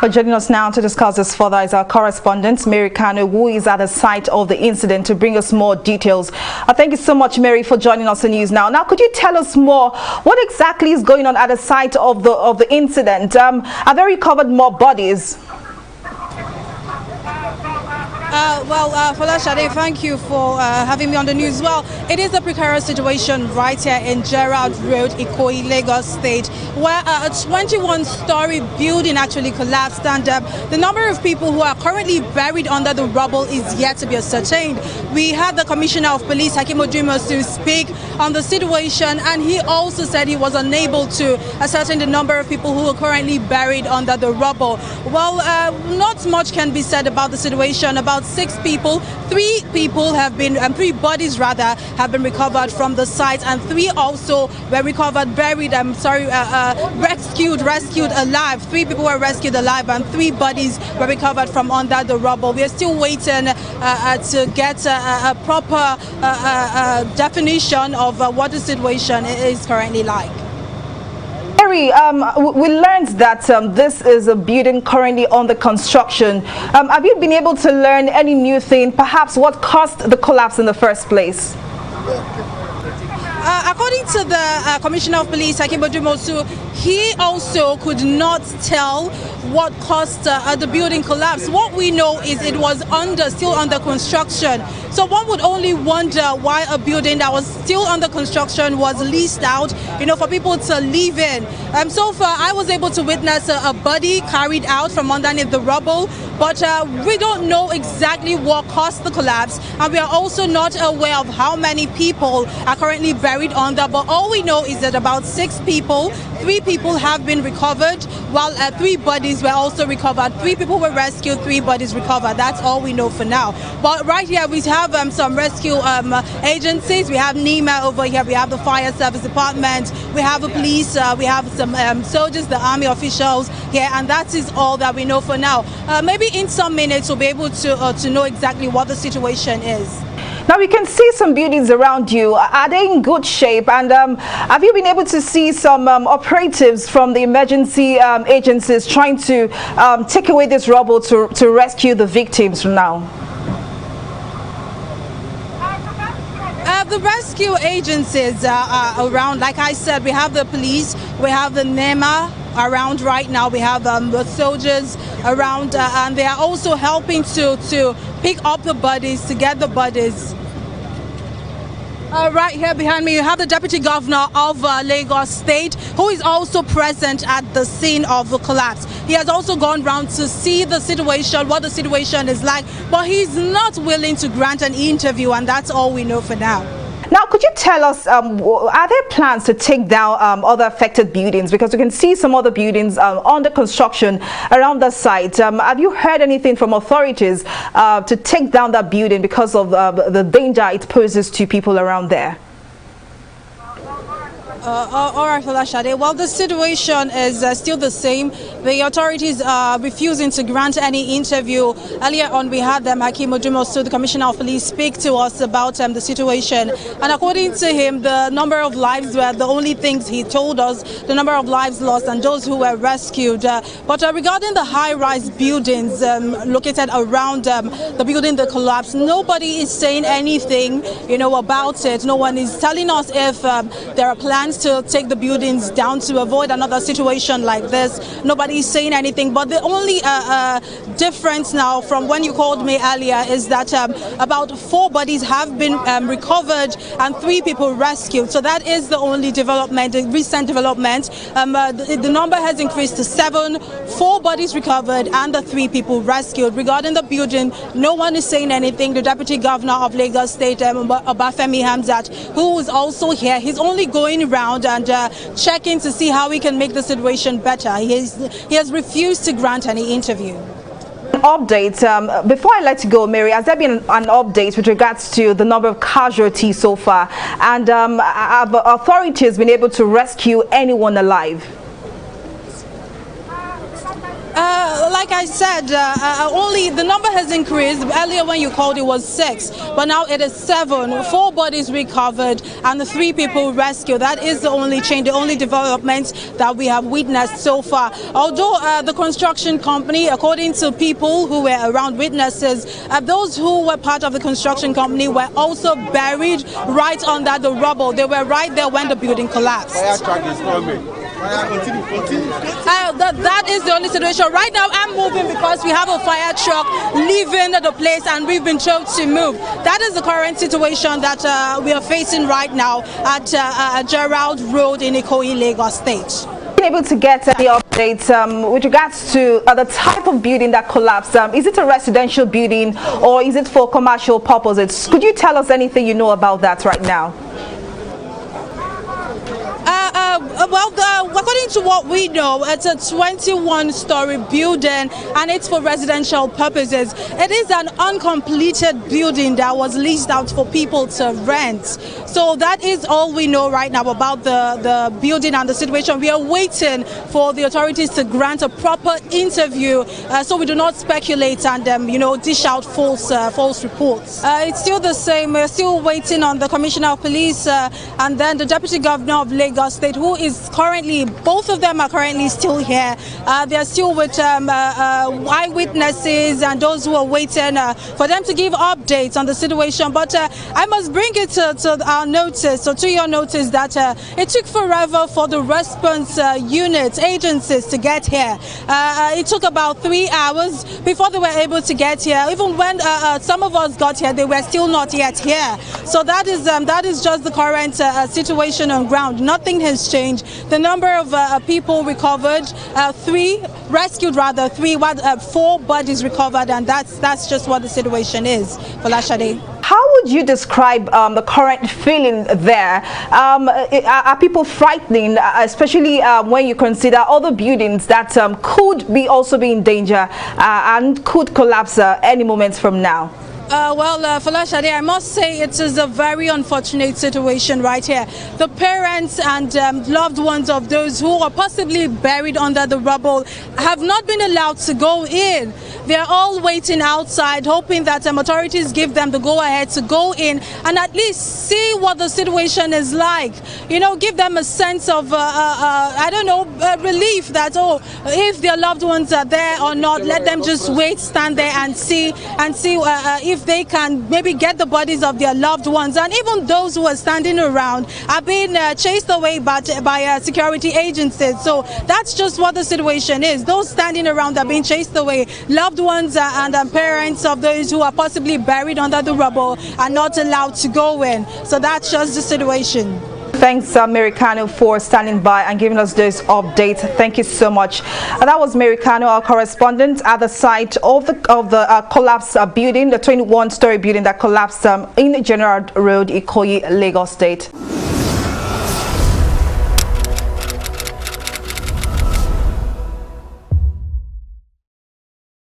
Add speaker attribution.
Speaker 1: Joining us now to discuss this further is our correspondent, Mary Kano, who is at the site of the incident to bring us more details. Thank you so much, Mary, for joining us in news now. Now, could you tell us more? What exactly is going on at the site of the incident? Are there recovered more bodies?
Speaker 2: Folashade, thank you for having me on the news. Well, it is a precarious situation right here in Gerald Road, Ikoyi, Lagos State, where a 21-story building actually collapsed, and the number of people who are currently buried under the rubble is yet to be ascertained. We had the Commissioner of Police, Ikoyi to speak on the situation, and he also said he was unable to ascertain the number of people who are currently buried under the rubble. Well, not much can be said about the situation. About 6 people, 3 bodies rather, have been recovered from the site, and 3 also were recovered, rescued alive. 3 people were rescued alive, and 3 bodies were recovered from under the rubble. We are still waiting to get a proper definition of what the situation is currently like.
Speaker 1: Mary, we learned that this is a building currently under construction. Have you been able to learn any new thing, perhaps what caused the collapse in the first place?
Speaker 2: According to the Commissioner of Police, Ikoyi, he also could not tell what caused the building collapse. What we know is it was still under construction. So one would only wonder why a building that was still under construction was leased out, for people to live in. So far, I was able to witness a body carried out from underneath the rubble, but we don't know exactly what caused the collapse, and we are also not aware of how many people are currently buried under. But all we know is that about 6 people, 3 people have been recovered, while 3 bodies were also recovered. 3 people were rescued, 3 bodies recovered. That's all we know for now. But right here we have some rescue agencies. We have NEMA over here. We have the Fire Service Department. We have the police. We have some soldiers, the army officials here, and that is all that we know for now. Maybe in some minutes we'll be able to know exactly what the situation is.
Speaker 1: Now we can see some buildings around you. Are they in good shape? And have you been able to see some operatives from the emergency agencies trying to take away this rubble to rescue the victims from now?
Speaker 2: The rescue agencies are around. Like I said, we have the police, we have the NEMA around right now. We have the soldiers around, and they are also helping to pick up the bodies, to get the bodies. Right here behind me, you have the Deputy Governor of Lagos State, who is also present at the scene of the collapse. He has also gone round to see the situation, what the situation is like, but he's not willing to grant an interview, and that's all we know for now.
Speaker 1: Now, could you tell us, are there plans to take down other affected buildings? Because we can see some other buildings under construction around the site. Have you heard anything from authorities to take down that building because of the danger it poses to people around there?
Speaker 2: All right, Folashade. Well, the situation is still the same. The authorities are refusing to grant any interview. Earlier on, we had Ikoyi, so the Commissioner of Police, speak to us about the situation. And according to him, the number of lives were the only things he told us, the number of lives lost and those who were rescued. But regarding the high-rise buildings located around the building that collapsed, nobody is saying anything, about it. No one is telling us if there are plans to take the buildings down to avoid another situation like this. Nobody is saying anything, but the only difference now from when you called me earlier is that about 4 bodies have been recovered and 3 people rescued. So that is the only development, the recent development. The number has increased to 7, 4 bodies recovered and the 3 people rescued. Regarding the building, no one is saying anything. The Deputy Governor of Lagos State, Obafemi Hamzat, who is also here, he's only going around and checking to see how we can make the situation better. He has refused to grant any interview.
Speaker 1: Update. Before I let you go, Mary, has there been an update with regards to the number of casualties so far? And have authorities been able to rescue anyone alive?
Speaker 2: Like I said, only the number has increased. Earlier when you called it was 6, but now it is 7. 4 bodies recovered and the 3 people rescued. That is the only change, the only development that we have witnessed so far. Although the construction company, according to people who were around witnesses, those who were part of the construction company were also buried right under the rubble. They were right there when the building collapsed.
Speaker 3: Fire truck is coming.
Speaker 2: That is the only situation. Right now I'm moving because we have a fire truck leaving the place and we've been told to move. That is the current situation that we are facing right now at Gerald Road in Ikoyi, Lagos State.
Speaker 1: Able to get any updates with regards to the type of building that collapsed? Is it a residential building or is it for commercial purposes? Could you tell us anything you know about that right now?
Speaker 2: According to what we know, it's a 21-story building and it's for residential purposes. It is an uncompleted building that was leased out for people to rent. So that is all we know right now about the building and the situation. We are waiting for the authorities to grant a proper interview so we do not speculate and dish out false reports. It's still the same. We're still waiting on the Commissioner of Police and then the Deputy Governor of Lagos State, who is currently, both of them are currently still here. They're still with eyewitnesses and those who are waiting for them to give updates on the situation. But I must bring it to our notice, or to your notice, that it took forever for the response units, agencies to get here. It took about 3 hours before they were able to get here. Even when some of us got here, they were still not yet here. So that is just the current situation on ground. Nothing has changed. The number of people recovered, 3 rescued, rather 4 bodies recovered, and that's just what the situation is. Folashade.
Speaker 1: How would you describe the current feeling there? Are people frightening, especially when you consider other buildings that could also be in danger and could collapse any moment from now?
Speaker 2: Folashade, I must say it is a very unfortunate situation right here. The parents and loved ones of those who are possibly buried under the rubble have not been allowed to go in. They're all waiting outside, hoping that authorities give them the go-ahead to go in and at least see what the situation is like. Give them a sense of, relief that, if their loved ones are there or not, let them just wait, stand there and see if they can maybe get the bodies of their loved ones. And even those who are standing around are being chased away by security agencies. So that's just what the situation is. Those standing around are being chased away. Loved ones and parents of those who are possibly buried under the rubble are not allowed to go in. So that's just the situation.
Speaker 1: Thanks, Mary Kanu, for standing by and giving us this update. Thank you so much. That was Mary Kanu, our correspondent at the site of the collapsed building, the 21-story building that collapsed in General Road, Ikoyi, Lagos State.